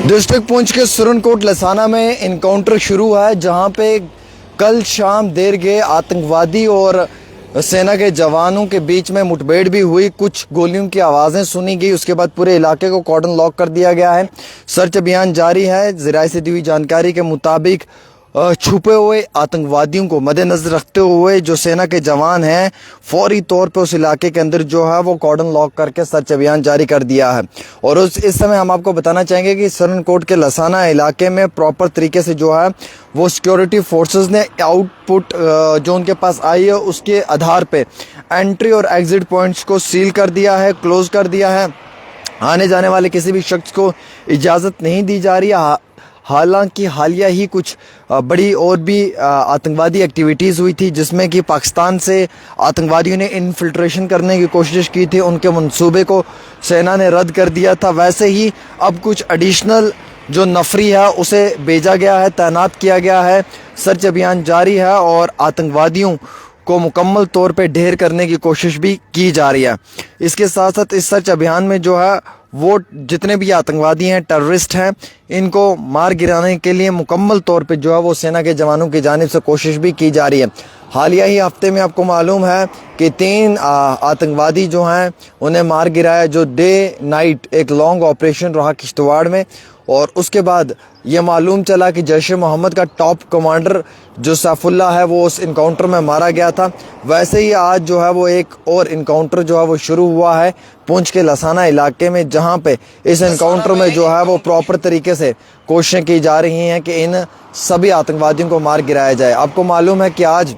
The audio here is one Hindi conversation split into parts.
डिस्ट्रिक्ट पुंछ के सुरनकोट लसाना में इनकाउंटर शुरू है, जहां पे कल शाम देर गए आतंकवादी और सेना के जवानों के बीच में मुठभेड़ भी हुई। कुछ गोलियों की आवाज़ें सुनी गई। उसके बाद पूरे इलाके को कॉर्डन लॉक कर दिया गया है। सर्च अभियान जारी है। ज़राए से दी हुई जानकारी के मुताबिक छुपे हुए आतंकवादियों को मद्देनजर रखते हुए जो सेना के जवान हैं, फौरी तौर पे उस इलाके के अंदर जो है वो कॉर्डन लॉक करके सर्च अभियान जारी कर दिया है। और इस समय हम आपको बताना चाहेंगे कि सुरनकोट के लसाना इलाके में प्रॉपर तरीके से जो है वो सिक्योरिटी फोर्सेस ने आउटपुट जो उनके पास आई है उसके आधार पे एंट्री और एग्जिट पॉइंट्स को सील कर दिया है, क्लोज कर दिया है। आने जाने वाले किसी भी शख्स को इजाज़त नहीं दी जा रही है। हालांकि हालिया ही कुछ बड़ी और भी आतंकवादी एक्टिविटीज़ हुई थी, जिसमें कि पाकिस्तान से आतंकवादियों ने इन्फिल्ट्रेशन करने की कोशिश की थी। उनके मंसूबे को सेना ने रद्द कर दिया था। वैसे ही अब कुछ एडिशनल जो नफरी है उसे भेजा गया है, तैनात किया गया है। सर्च अभियान जारी है और आतंकवादियों को मुकम्मल तौर पे ढेर करने की कोशिश भी की जा रही है। इसके साथ साथ इस सर्च अभियान में जो है वो जितने भी आतंकवादी हैं, टेररिस्ट हैं, इनको मार गिराने के लिए मुकम्मल तौर पे जो है वो सेना के जवानों की जानिब से कोशिश भी की जा रही है। हालिया ही हफ्ते में आपको मालूम है कि 3 आतंकवादी जो हैं उन्हें मार गिराया, जो डे नाइट एक लॉन्ग ऑपरेशन रहा किश्तवाड़ में। और उसके बाद ये मालूम चला कि जैश ए मोहम्मद का टॉप कमांडर जो सैफुल्ला है वो उस इनकाउंटर में मारा गया था। वैसे ही आज जो है वो एक और इनकाउंटर जो है वो शुरू हुआ है पुंछ के लसाना इलाके में, जहां पे इस इनकाउंटर में जो है वो प्रॉपर तरीके से कोशिशें की जा रही हैं कि इन सभी आतंकवादियों को मार गिराया जाए। आपको मालूम है कि आज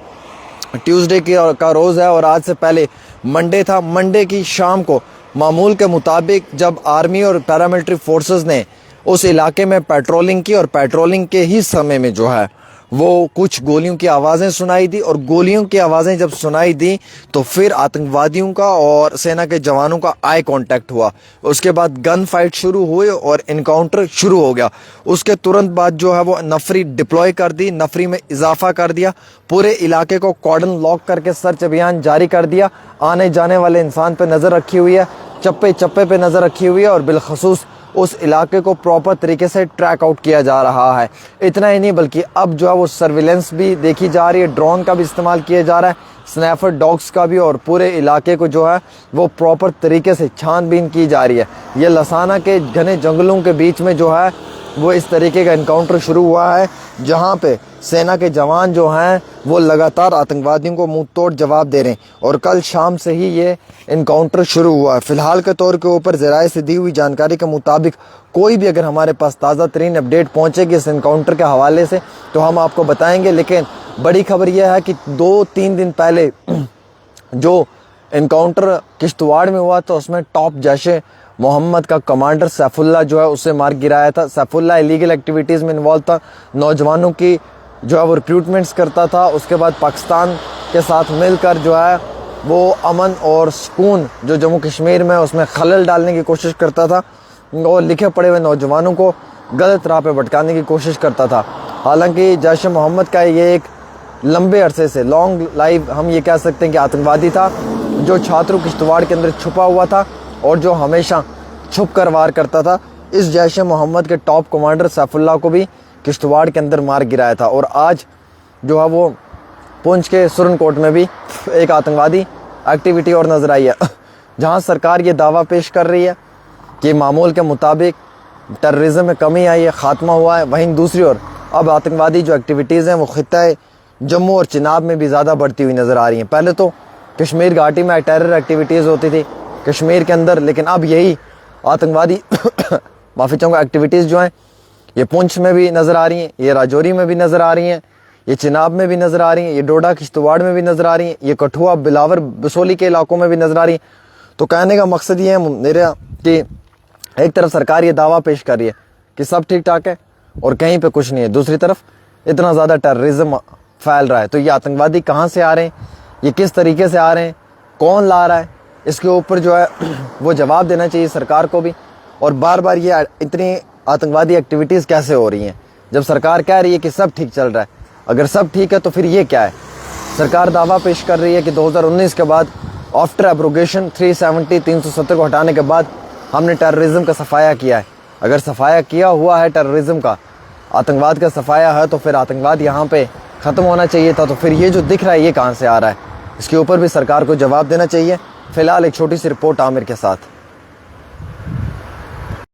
ट्यूसडे का रोज़ है और आज से पहले मंडे था। मंडे की शाम को मामूल के मुताबिक जब आर्मी और पैरामिलिट्री फोर्सेस ने उस इलाके में पेट्रोलिंग की और पेट्रोलिंग के ही समय में जो है वो कुछ गोलियों की आवाज़ें सुनाई दी। और गोलियों की आवाज़ें जब सुनाई दी तो फिर आतंकवादियों का और सेना के जवानों का आई कांटेक्ट हुआ। उसके बाद गन फाइट शुरू हुई और इनकाउंटर शुरू हो गया। उसके तुरंत बाद जो है वो नफरी डिप्लॉय कर दी, नफरी में इजाफा कर दिया, पूरे इलाके को कॉर्डन लॉक करके सर्च अभियान जारी कर दिया। आने जाने वाले इंसान पे नज़र रखी हुई है, चप्पे चप्पे पे नज़र रखी हुई है और बिलखसूस उस इलाके को प्रॉपर तरीके से ट्रैक आउट किया जा रहा है। इतना ही नहीं बल्कि अब जो है वो सर्विलेंस भी देखी जा रही है, ड्रोन का भी इस्तेमाल किया जा रहा है, स्नैपर डॉग्स का भी, और पूरे इलाके को जो है वो प्रॉपर तरीके से छानबीन की जा रही है। ये लसाना के घने जंगलों के बीच में जो है वो इस तरीके का इनकाउंटर शुरू हुआ है, जहां पे सेना के जवान जो हैं वो लगातार आतंकवादियों को मुंह तोड़ जवाब दे रहे हैं। और कल शाम से ही ये इनकाउंटर शुरू हुआ है। फिलहाल के तौर के ऊपर ज़राए से दी हुई जानकारी के मुताबिक कोई भी अगर हमारे पास ताज़ा तरीन अपडेट पहुँचेगी इस इनकाउंटर के हवाले से तो हम आपको बताएंगे। लेकिन बड़ी खबर यह है कि 2-3 दिन पहले जो इनकाउंटर किश्तवाड़ में हुआ तो उसमें टॉप जैश ए मोहम्मद का कमांडर सैफुल्ला जो है उसे मार गिराया था। सैफुल्ला इलीगल एक्टिविटीज़ में इन्वॉल्व था, नौजवानों की जो है वो रिक्रूटमेंट्स करता था। उसके बाद पाकिस्तान के साथ मिलकर जो है वो अमन और सुकून जो जम्मू कश्मीर में उसमें खलल डालने की कोशिश करता था और लिखे पड़े हुए नौजवानों को गलत राह पे भटकाने की कोशिश करता था। हालांकि जैश ए मोहम्मद का ये एक लंबे अरसे से लॉन्ग लाइफ हम ये कह सकते हैं कि आतंकवादी था, जो छात्रों किश्तवाड़ के अंदर छुपा हुआ था और जो हमेशा छुप कर वार करता था। इस जैश ए मोहम्मद के टॉप कमांडर सैफुल्ला को भी किश्तवाड़ के अंदर मार गिराया था। और आज जो है वो पुंछ के सुरनकोट में भी एक आतंकवादी एक्टिविटी और नज़र आई है, जहां सरकार ये दावा पेश कर रही है कि मामूल के मुताबिक टेररिज्म में कमी आई है, ख़ात्मा हुआ है। वहीं दूसरी ओर अब आतंकवादी जो एक्टिविटीज़ हैं वो खित्ता जम्मू और चिनाब में भी ज़्यादा बढ़ती हुई नज़र आ रही हैं। पहले तो कश्मीर घाटी में टेरर एक्टिविटीज़ होती थी कश्मीर के अंदर, लेकिन अब यही आतंकवादी माफ़ी चाहूँगा एक्टिविटीज़ जो हैं ये पुंछ में भी नज़र आ रही हैं, ये राजौरी में भी नज़र आ रही हैं, ये चिनाब में भी नज़र आ रही हैं, ये डोडा किश्तवाड़ में भी नज़र आ रही हैं, ये कठुआ बिलावर बसोली के इलाकों में भी नज़र आ रही हैं। तो कहने का मकसद ये है मेरा कि एक तरफ सरकार ये दावा पेश कर रही है कि सब ठीक ठाक है और कहीं पे कुछ नहीं है, दूसरी तरफ इतना ज़्यादा टेररिज्म फैल रहा है। तो ये आतंकवादी कहाँ से आ रहे हैं, ये किस तरीके से आ रहे हैं, कौन ला रहा है, इसके ऊपर जो है वो जवाब देना चाहिए सरकार को भी। और बार बार ये इतनी आतंकवादी एक्टिविटीज़ कैसे हो रही हैं जब सरकार कह रही है कि सब ठीक चल रहा है। अगर सब ठीक है तो फिर ये क्या है। सरकार दावा पेश कर रही है कि 2019 के बाद आफ्टर एब्रोगेशन 370 370 को हटाने के बाद हमने टेररिज्म का सफाया किया है। अगर सफाया किया हुआ है टेररिज्म का, आतंकवाद का सफाया है, तो फिर आतंकवाद यहाँ पे ख़त्म होना चाहिए था। तो फिर ये जो दिख रहा है ये कहाँ से आ रहा है, इसके ऊपर भी सरकार को जवाब देना चाहिए। फिलहाल एक छोटी सी रिपोर्ट आमिर के साथ।